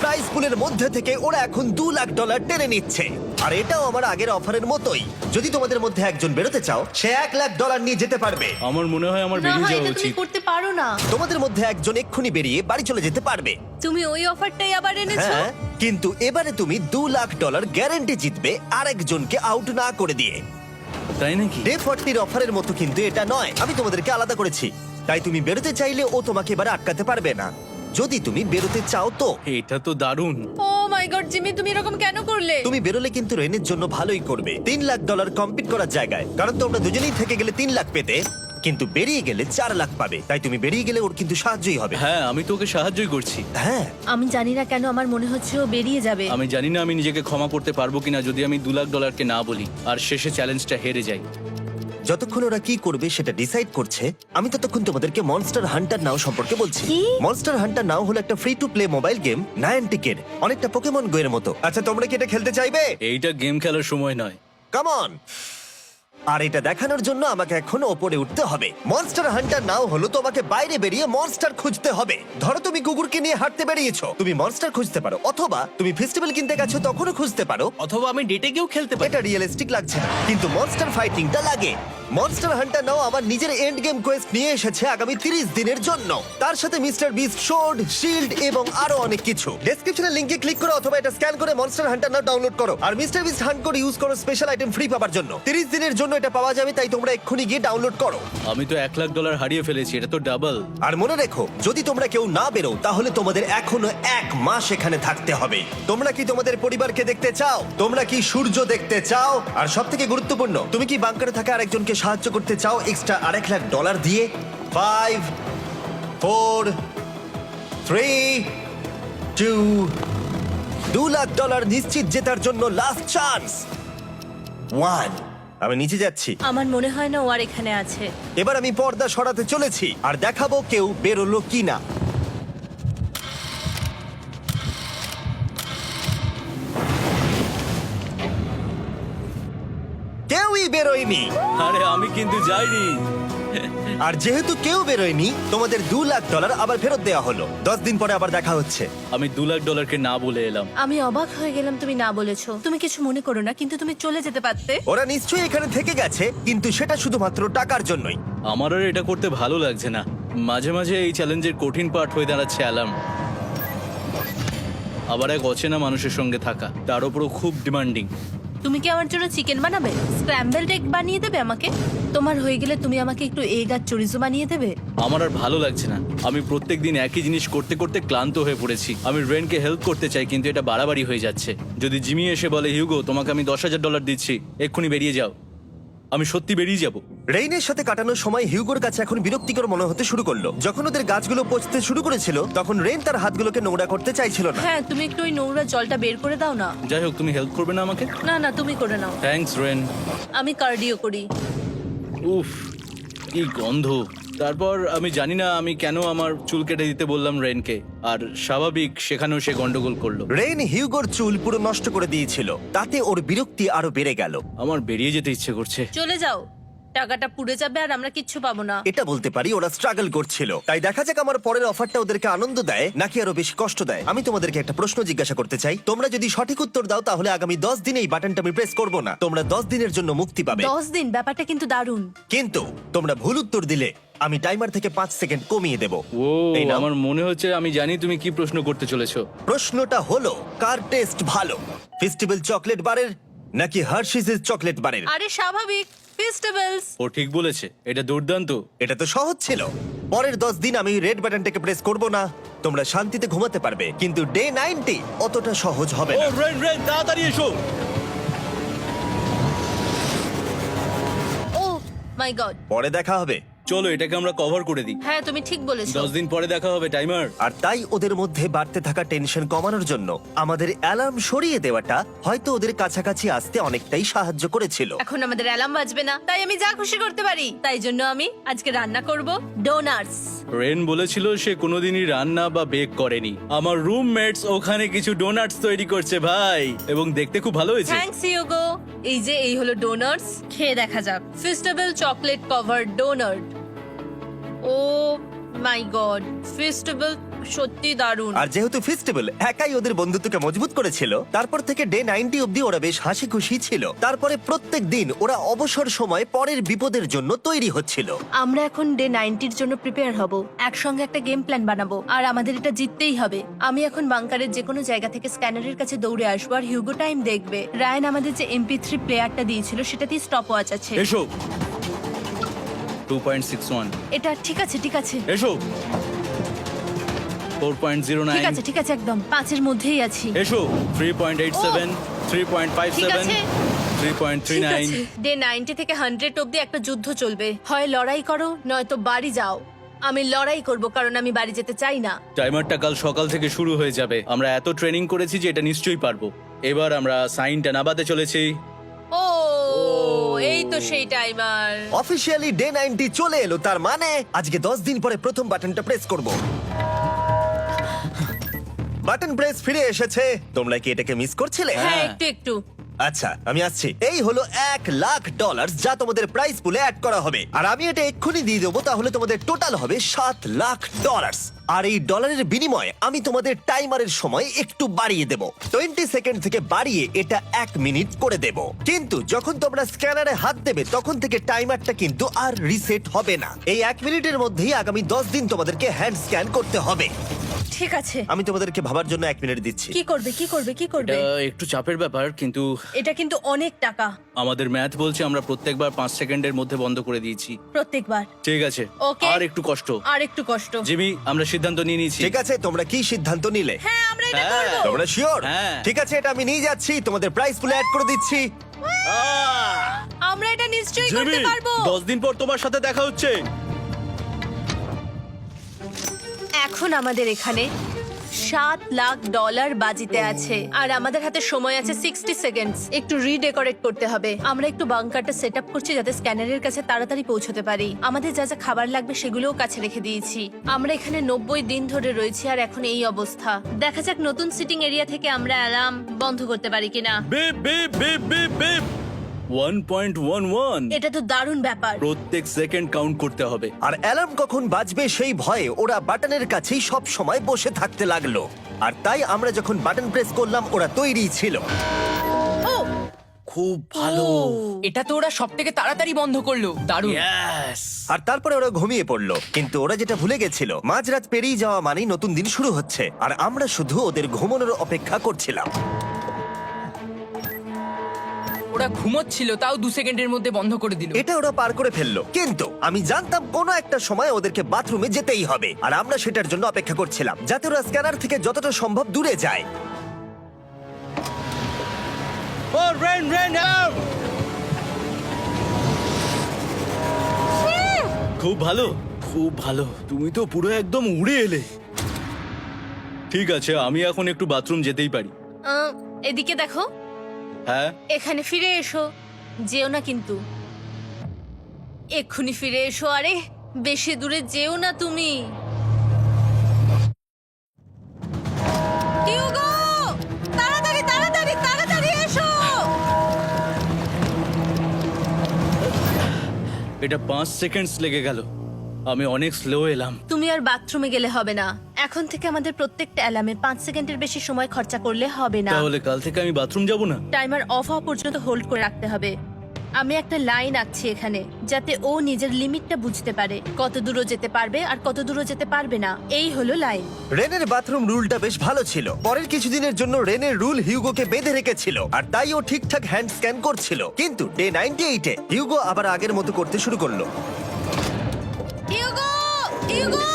প্রাইস পুলের মধ্যে থেকে ওরা এখন $2 লাখ টেনে নিচ্ছে। আর এটাও আমার আগের অফারের মতোই। যদি তোমাদের মধ্যে একজন বেরোতে চাও, সে $1 লাখ নিয়ে যেতে পারবে। আমার মনে হয় আমার না, বেরিয়ে এটা যাওয়া তুমি উচিত। করতে পারো না। তোমাদের মধ্যে একজন এক্ষুনি বেরিয়ে বাড়ি চলে যেতে পারবে। তুমি ওই অফারটাই আবার এনেছো। হ্যাঁ, কিন্তু এবারে তুমি $2 লাখ গ্যারান্টি জিতবে আরেকজনকে আউট না করে দিয়ে। তাই নাকি? ডে 40-র অফারের মতো কিন্তু এটা নয়। আমি তোমাদেরকে আলাদা করেছি, তাই তুমি বেরোতে চাইলে ও তোমাকে এবারে আটকাতে পারবে না। যদি তুমি বেরোতে চাও তো। এটা তো দারুণ। ও মাই গড জিমি, তুমি এরকম কেন করলে? তুমি বেরোলে কিন্তু রেনের জন্য ভালোই করবে। $3 লাখ কম্পিট করার জায়গায়, কারণ তোমরা দুজনেই থেকে গেলে 3 লাখ পেতে, কিন্তু বেরিয়ে গেলে 4 লাখ পাবে। তাই তুমি বেরিয়ে গেলে ওর কিন্তু সাহায্যই হবে। হ্যাঁ, আমি তোকে সাহায্যই করছি। হ্যাঁ, আমি জানি না কেন আমার মনে হচ্ছে ও বেরিয়ে যাবে। আমি জানি না আমি নিজেকে ক্ষমা করতে পারবো কিনা যদি আমি $2 লাখ না বলি আর শেষে চ্যালেঞ্জটা হেরে যাই। যতক্ষণ ওরা কি করবে সেটা ডিসাইড করছে, আমি ততক্ষণ তোমাদেরকে মনস্টার হান্টার নাও সম্পর্কে বলছি। কি? মনস্টার হান্টার নাও হলো একটা free to play mobile game, নায়ান্টিকের, অনেকটা পোকেমন গো এর মতো। আচ্ছা, তোমরা কি এটা খেলতে চাইবে? এইটা গেম খেলার সময় নয়। Come on. আর এটা দেখানোর জন্য আমাকে এখন ওপরে উঠতে হবে। মনস্টার হান্টার নাও হলো তোমাকে বাইরে বেরিয়ে মনস্টার খুঁজতে হবে। ধরো তুমি কুকুরকে নিয়ে হাঁটতে বেরিয়েছো, তুমি মনস্টার খুঁজতে পারো, অথবা তুমি ফেস্টিভ্যাল কিনতে গেছো তখনও খুঁজতে পারো। অথবা আমি ডেটে গিয়েও খেলতে পারি। এটা রিয়েলিস্টিক লাগছে না, কিন্তু মনস্টার ফাইটিংটা লাগে। মনস্টার হান্টার নাও আমার নিজের এন্ড গেম কোয়েস্ট নিয়ে এসেছে আগামী 30 দিনের জন্য। তার সাথে মিস্টার বিস্ট সোর্ড, শিল্ড এবং আরো অনেক কিছু। ডেসক্রিপশনে লিংকে ক্লিক করো অথবা এটা স্ক্যান করে মনস্টার হান্টার নাও ডাউনলোড করো। আর মিস্টার বিস্ট হান্ট করে ইউজ করো স্পেশাল আইটেম ফ্রি পাওয়ার জন্য। 30 দিনের জন্য এটা পাওয়া যাবে, তাই তোমরা এক্ষুনি গিয়ে ডাউনলোড করো। আমি তো $1 লাখ হারিয়ে ফেলেছি, এটা তো ডাবল। আর মনে রেখো, যদি তোমরা কেউ না বেরো তাহলে তোমাদের এখনো 1 মাস এখানে থাকতে হবে। তোমরা কি তোমাদের পরিবারকে দেখতে চাও? তোমরা কি সূর্য দেখতে চাও? আর সবথেকে গুরুত্বপূর্ণ, তুমি কি বাংকারে থাকা আরেকজনকে সাহায্য করতে চাও এক্সট্রা $1 লাখ দিয়ে? 5 4 3 2 $2 লাখ নিশ্চিত জেতার জন্য লাস্ট চান্স। 1। আমি নিচে যাচ্ছি। আমার মনে হয় না ও আর এখানে আছে। এবার আমি পর্দা সরাতে চলেছি আর দেখাবো কেউ বেরোলো কিনা। কেউই বেরোয়নি। আরে আমি কিন্তু যাইনি। আর যেহেতু কেউ বেরোয়নি, তোমাদের $2 লাখ আবার ফেরত দেওয়া হলো। 10 দিন পরে আবার দেখা হচ্ছে। আমি $2 লাখ না বলে এলাম। আমি অবাক হয়ে গেলাম তুমি না বলেছো। তুমি কিছু মনে করো না, কিন্তু তুমি চলে যেতে পারতে। ওরা নিশ্চয়ই এখানে থেকে গেছে, কিন্তু সেটা শুধুমাত্র টাকার জন্যই। আমার আর এটা করতে ভালো লাগছে না। মাঝে মাঝে এই চ্যালেঞ্জের কঠিন পার্ট হয়ে দাঁড়াচ্ছে অ্যালার্ম। আবার এক অচেনা মানুষের সঙ্গে থাকা, তার উপরও খুব ডিমান্ডিং। তুমি কি আমার জন্য চিকেন বানাবে? স্ক্র্যাম্বলড এগ বানিয়ে দেবে আমাকে? তোমার হয়ে গেলে তুমি আমাকে একটু এগ আর চরিজো বানিয়ে দেবে? আমার আর ভালো লাগছে না। আমি প্রত্যেকদিন একই জিনিস করতে করতে ক্লান্ত হয়ে পড়েছি। আমি রেনকে হেল্প করতে চাই, কিন্তু এটা বাড়াবাড়ি হয়ে যাচ্ছে। যদি জিমি এসে বলে, হিউগো তোমাকে আমি $10,000 দিচ্ছি, এক্ষুনি বেরিয়ে যাও, আমি সত্যি বেরিয়ে যাব। রেইনের সাথে কাটানোর সময় হিউগোর কাছে এখন বিরক্তিকর মনে হতে শুরু করলো। যখন ওদের গাছগুলো পচতে শুরু করেছিল, তখন রেইন তার হাতগুলোকে নোংরা করতে চাইছিল না। হ্যাঁ, তুমি একটু ওই নোংরা জলটা বের করে দাও না। যাই হোক, তুমি হেল্প করবে না আমাকে? না না, তুমি করে নাও। Thanks Ren. আমি কার্ডিও করি। উফ, কি গন্ধ। তারপর আমি জানি না আমি কেন আমার চুল কেটে দিতে বললাম রেনকে, আর স্বাভাবিক সেখানেও সে গন্ডগোল করলো। রেইন হিউগোর চুল পুরো নষ্ট করে দিয়েছিল, তাতে ওর বিরক্তি আরো বেড়ে গেল। আমার বেরিয়ে যেতে ইচ্ছে করছে। চলে যাও, টাকাটা পুড়ে যাবে আর আমরা কিচ্ছু পাবো না। এটা বলতে পারি ওরা স্ট্রাগল করছিল। তাই দেখা যাক আমার পরের অফারটা ওদেরকে আনন্দ দেয় নাকি আরো বেশি কষ্ট দেয়। আমি তোমাদেরকে একটা প্রশ্ন জিজ্ঞাসা করতে চাই, তোমরা যদি সঠিক উত্তর দাও তাহলে আগামী 10 দিনে এই বাটনটা আমি প্রেস করব না, তোমরা 10 দিনের জন্য মুক্তি পাবে। 10 দিন, ব্যাপারটা কিন্তু দারুণ। কিন্তু তোমরা ভুল উত্তর দিলে আমি টাইমার থেকে 5 সেকেন্ড কমিয়ে দেব। ও এই নাও। আমার মনে হচ্ছে আমি জানি তুমি কি প্রশ্ন করতে চলেছো। প্রশ্নটা হলো কার টেস্ট ভালো, ফেস্টিভ্যাল চকলেট বারের নাকি হার্শিসের চকলেট বারের? আরে স্বাভাবিক, ফেস্টিভ্যালস। ও ঠিক বলেছে, এটা দুর্দান্ত। এটা তো সহজ ছিল। পরের 10 দিন আমি রেড বাটনটাকে প্রেস করব না, তোমরা শান্তিতে ঘুমাতে পারবে। কিন্তু ডে 90 অতটা সহজ হবে ও না। রেন রেন তাড়াতাড়ি এসো। ও মাই গড। পরে দেখা হবে। চলো এটাকে আমরা কভার করে দিই। হ্যাঁ তুমি ঠিক বলেছো। 10 দিন পরে দেখা হবে টাইমার। আর তাই ওদের মধ্যে বাড়তে থাকা টেনশন কমানোর জন্য আমাদের অ্যালার্ম সরিয়ে দেওয়াটা হয়তো ওদের কাছাকাছি আসতে অনেকটাই সাহায্য করেছিল। এখন আমাদের অ্যালার্ম বাজবে না, তাই আমি যা খুশি করতে পারি। তাই জন্য আমি আজকে রান্না করব ডোনাটস। রেন বলেছিল সে কোনোদিনই রান্না বা বেক করেনি। আমার রুমমেটস ওখানে কিছু ডোনাটস তৈরি করছে ভাই, এবং দেখতে খুব ভালো হয়েছে। থ্যাঙ্কস ইউগো। এই হলো ডোনাটস, খেয়ে দেখা যাক। Festival chocolate covered donut. Oh my god, festival সত্যি দারুণ। আর যেহেতু ফেস্টিভ্যাল একাই ওদের বন্ধুত্বকে মজবুত করেছিল, তারপর থেকে ডে 90 অব্দি ওরা বেশ হাসি খুশি ছিল। তারপরে প্রত্যেক দিন ওরা অবসর সময় পরের বিপদের জন্য তৈরি হচ্ছিল। আমরা এখন ডে 90-র জন্য প্রিপেয়ার হব, একসঙ্গে একটা গেম প্ল্যান বানাবো, আর আমাদের এটা জিততেই হবে। আমি এখন বাংকারের যে কোনো জায়গা থেকে স্ক্যানারের কাছে দৌড়ে আসবো, আর হিউগো টাইম দেখবে। রায়ান আমাদের যে MP3 প্লেয়ারটা দিয়েছিল সেটাতেই স্টপ ওয়াচ আছে। এসো 2.61। এটা ঠিক আছে, ঠিক আছে, এসো 4.09। ঠিক আছে, ঠিক আছে, একদম 5-এর মধ্যেই আছি। এসো 3.87, ঠিক 3.57, আছে। ঠিক 3.39। আছে। ডে 90 থেকে 100 অব্দি একটা যুদ্ধ চলবে। হয় লড়াই করো নয়তো বাড়ি যাও। আমি লড়াই করব, কারণ আমি বাড়ি যেতে চাই না। টাইমারটা কাল সকাল থেকে শুরু হয়ে যাবে। আমরা এত ট্রেনিং করেছি যে এটা নিশ্চয়ই পারবো। এবার আমরা সাইনটা নাবাতে চলেছি। ও এই তো সেই টাইমার। অফিসিয়ালি ডে 90 চলে এলো, তার মানে আজকে 10 দিন পরে প্রথম বাটনটা প্রেস করব। বাটন প্রেস ফিরে এসেছে। তোমরা কি এটাকে মিস করছিলে? হ্যাঁ, একটু একটু। আচ্ছা আমি আসছি। এই হলো $1,00,000 যা তোমাদের প্রাইস পুলে অ্যাড করা হবে, আর আমি এটা এক্ষুনি দিয়ে দেবো। তাহলে তোমাদের টোটাল হবে $7,00,000। আর এই ডলারের বিনিময়ে আমি তোমাদের টাইমারের সময় একটু বাড়িয়ে দেব। 20 সেকেন্ড থেকে বাড়িয়ে এটা 1 মিনিট করে দেব। কিন্তু যখন তোমরা স্ক্যানারে হাত দেবে তখন থেকে টাইমারটা কিন্তু আর রিসেট হবে না। এই 1 মিনিটের মধ্যেই আগামী 10 দিন তোমাদেরকে হ্যান্ড স্ক্যান করতে হবে। ঠিক আছে। আমি তোমাদেরকে ভাবার জন্য 1 মিনিট দিচ্ছি। কি করবে, কি করবে, কি করবে? এটা একটু চাপের ব্যাপার, কিন্তু এটা কিন্তু অনেক টাকা। আমাদের ম্যাথ বলছে আমরা প্রত্যেকবার 5 সেকেন্ডের মধ্যে বন্ধ করে দিয়েছি। প্রত্যেকবার। ঠিক আছে, Okay. আর একটু কষ্ট। আর একটু কষ্ট। জিমি, আমরা সিদ্ধান্ত নিয়ে নিয়েছি। ঠিক আছে, তোমরা কি সিদ্ধান্ত নিলে? হ্যাঁ, আমরা এটা হ্যাঁ। করব। তোমরা শিওর? হ্যাঁ। ঠিক আছে, এটা আমি নিয়ে যাচ্ছি, তোমাদের প্রাইস পুলে অ্যাড করে দিচ্ছি। আমরা এটা নিশ্চয়ই জিমি, করতে পারবো। 10 দিন পর তোমার সাথে দেখা হচ্ছে। এখন আমাদের এখানে $7,00,000 বাজিতে আছে, আর আমাদের হাতে সময় আছে 60 সেকেন্ডস। একটু রিডেকোরেট করতে হবে। আমরা একটু বাংকারটা সেট আপ করছি যাতে স্ক্যানারের কাছে তাড়াতাড়ি পৌঁছতে পারি। আমাদের যা যা খাবার লাগবে সেগুলোও কাছে রেখে দিয়েছি। আমরা এখানে 90 দিন ধরে রয়েছি, আর এখন এই অবস্থা। দেখা যাক নতুন সিটিং এরিয়া থেকে আমরা অ্যালার্ম বন্ধ করতে পারি কিনা। Beep beep beep beep beep 1.11। এটা তো দারুণ ব্যাপার। প্রত্যেক সেকেন্ড কাউন্ট করতে হবে। আর অ্যালার্ম কখন বাজবে সেই ভয়ে ওরা বাটনের কাছেই সব সময় বসে থাকতে লাগলো। আর তাই আমরা যখন বাটন প্রেস করলাম ওরা তৈরি ছিল। ও খুব ভালো। এটা তো ওরা সব থেকে তাড়াতাড়ি বন্ধ করলো, দারুণ। ইয়েস। আর তারপরে ওরা ঘুমিয়ে পড়লো। কিন্তু ওরা যেটা ভুলে গেছিল, মাঝরাত পেরিয়ে যাওয়া মানেই নতুন দিন শুরু হচ্ছে, আর আমরা শুধু ওদের ঘুমানোর অপেক্ষা করছিলাম। ওরা ঘুমোচ্ছিল, তাও 2 সেকেন্ডের মধ্যে বন্ধ করে দিল। এটা ওরা পার করে ফেললো, কিন্তু আমি জানতাম কোনো একটা সময় ওদেরকে বাথরুমে যেতেই হবে, আর আমরা সেটার জন্য অপেক্ষা করছিলাম যাতে ওরা স্ক্যানার থেকে যতটা সম্ভব দূরে যায়। ও রেন রেন আউট। খুব ভালো, খুব ভালো। তুমি তো পুরো একদম উড়ে এলে। ঠিক আছে, আমি এখন একটু বাথরুম যেতেই পারি। এদিকে দেখো, হ্যাঁ, এখানে ফিরে এসো। যেও না কিন্তু, এক্ষুনি ফিরে এসো। আরে বেশি দূরে যেও না তুমি। হিউগো, তাড়াতাড়ি তাড়াতাড়ি তাড়াতাড়ি এসো। এটা 5 সেকেন্ডস লেগে গেল। আমি অনেক স্লো এলাম। তুমি আর বাথরুমে গেলে হবে না। এখন থেকে আমাদের প্রত্যেকটা অ্যালার্মে 5 সেকেন্ডের বেশি সময় খরচা করলে হবে না। তাহলে কাল থেকে আমি বাথরুম যাব না? টাইমার অফ হওয়া পর্যন্ত হোল্ড করে রাখতে হবে। আমি একটা লাইন আঁকছি এখানে, যাতে ও নিজের লিমিটটা বুঝতে পারে, কত দূরও যেতে পারবে আর কত দূরও যেতে পারবে না। এই হলো লাইন। রেনের বাথরুম রুলটা বেশ ভালো ছিল। পরের কিছুদিনের জন্য রেনের রুল হিউগোকে বেঁধে রেখেছিল, আর তাই ও ঠিকঠাক হ্যান্ড স্ক্যান করছিল। কিন্তু ডে 98-এ হিউগো আবার আগের মতো করতে শুরু করলো। হিউগো, হিউগো,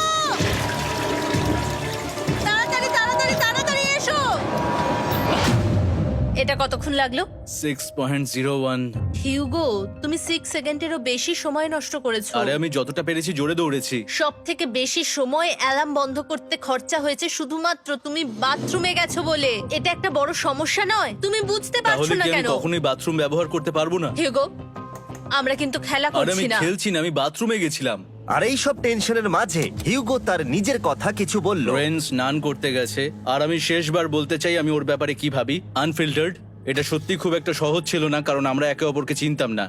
তাড়াতাড়ি তাড়াতাড়ি তাড়াতাড়ি এসো। এটা কতক্ষণ লাগলো? 6.01। হিউগো, তুমি 6 সেকেন্ডেরও বেশি সময় নষ্ট করেছো। আরে আমি যতটা পেরেছি জোরে দৌড়েছি। সব থেকে বেশি সময় অ্যালার্ম বন্ধ করতে খরচা হয়েছে শুধুমাত্র তুমি বাথরুমে গেছো বলে। এটা একটা বড় সমস্যা নয়? তুমি বুঝতে পারছো তাহলে না কি আমি কেন? কখনোই বাথরুম ব্যবহার করতে পারবো না? হিউগো, আমরা কিন্তু খেলা আরে আমি করছি না। খেলছি না, আমি বাথরুমে গেছিলাম। আর এই সব টেনশনের মাঝে হিউগো তার নিজের কথা কিছু বলল। রেন স্নান করতে গেছে, আর আমি শেষবার বলতে চাই আমি ওর ব্যাপারে কি ভাবি। আনফিল্টার্ড, এটা সত্যি খুব একটা সহজ ছিল না, কারণ আমরা একে অপরকে চিনতাম না।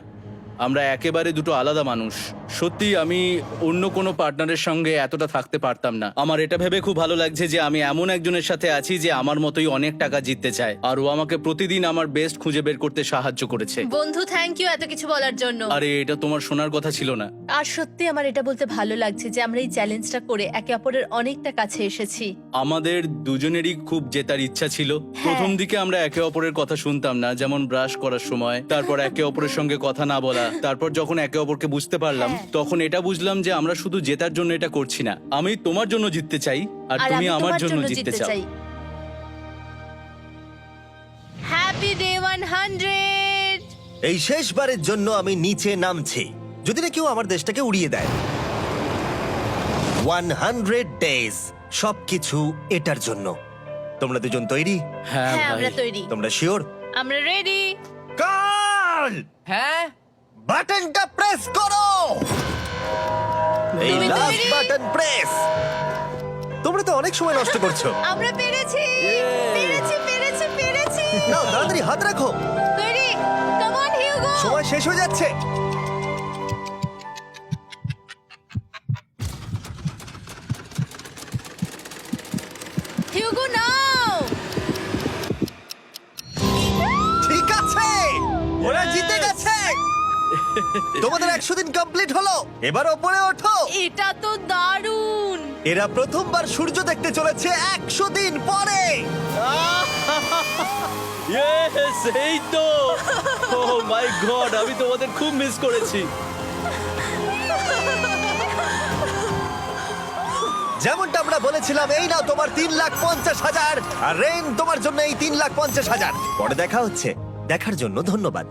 আমরা একেবারে দুটো আলাদা মানুষ। সত্যি আমি অন্য কোনো পার্টনারের সঙ্গে এতটা থাকতে পারতাম না। আমার এটা ভেবে খুব ভালো লাগছে যে আমি এমন একজনের সাথে আছি যে আমার মতোই অনেক টাকা জিততে চায়, আর ও আমাকে প্রতিদিন আমার বেস্ট খুঁজে বের করতে সাহায্য করেছে। বন্ধু, থ্যাংক ইউ এত কিছু বলার জন্য। আরে এটা তোমার শোনার কথা ছিল না। আর সত্যি আমার এটা বলতে ভালো লাগছে যে আমরা এই চ্যালেঞ্জটা করে একে অপরের অনেকটা কাছে এসেছি। আমাদের দুজনেরই খুব জেতার ইচ্ছা ছিল। প্রথম দিকে আমরা একে অপরের কথা শুনতাম না, যেমন ব্রাশ করার সময়, তারপর একে অপরের সঙ্গে কথা না বলা। তারপর যখন একে অপরকে বুঝতে পারলাম, তখন এটা বুঝলাম যে আমরা শুধু জেতার জন্য এটা করছি না। আমি তোমার জন্য জিততে চাই, আর আর তুমি আমি আমার তোমার জন্য জন্য জিততে জিততে চাও। চাই। Happy day 100। এই শেষবারের জন্য আমি নিচে নামছি, যদি না কেউ আমার দেশটাকে উড়িয়ে দেয়। 100 ডেজ, সবকিছু এটার জন্য। তোমরা দুজন তৈরি? হ্যাঁ হ্যাঁ, ভাই। আমরা তৈরি। তোমরা শিওর? আমরা রেডি। কাল হ্যাঁ, বাটনটা প্রেস করো। এই তুমি লাস্ট তৈরি? Button press. তোমরা তো অনেক সময় নষ্ট করছো। আমরা পেরেছি, পেরেছি, পেরেছি, পেরেছি। নাও তাড়াতাড়ি হাত রাখো, তৈরি? Come on Hugo. সময় শেষ হয়ে যাচ্ছে। হিউগো নাও। ঠিক আছে, ওরা জিতে গেছে। তোমাদের 100 দিন কমপ্লিট হলো, এবার ওপরে ওঠো। এটা তো দারুণ। এরা প্রথমবার সূর্য দেখতে চলেছে 100 দিন পরে। Yes, এই তো। Oh my God, আমি তোমাদের খুব মিস করেছি। যেমনটা আমরা বলেছিলাম, এই নাও তোমার 3,50,000, আর রেন তোমার জন্য এই 3,50,000। পরে দেখা হচ্ছে, দেখার জন্য ধন্যবাদ।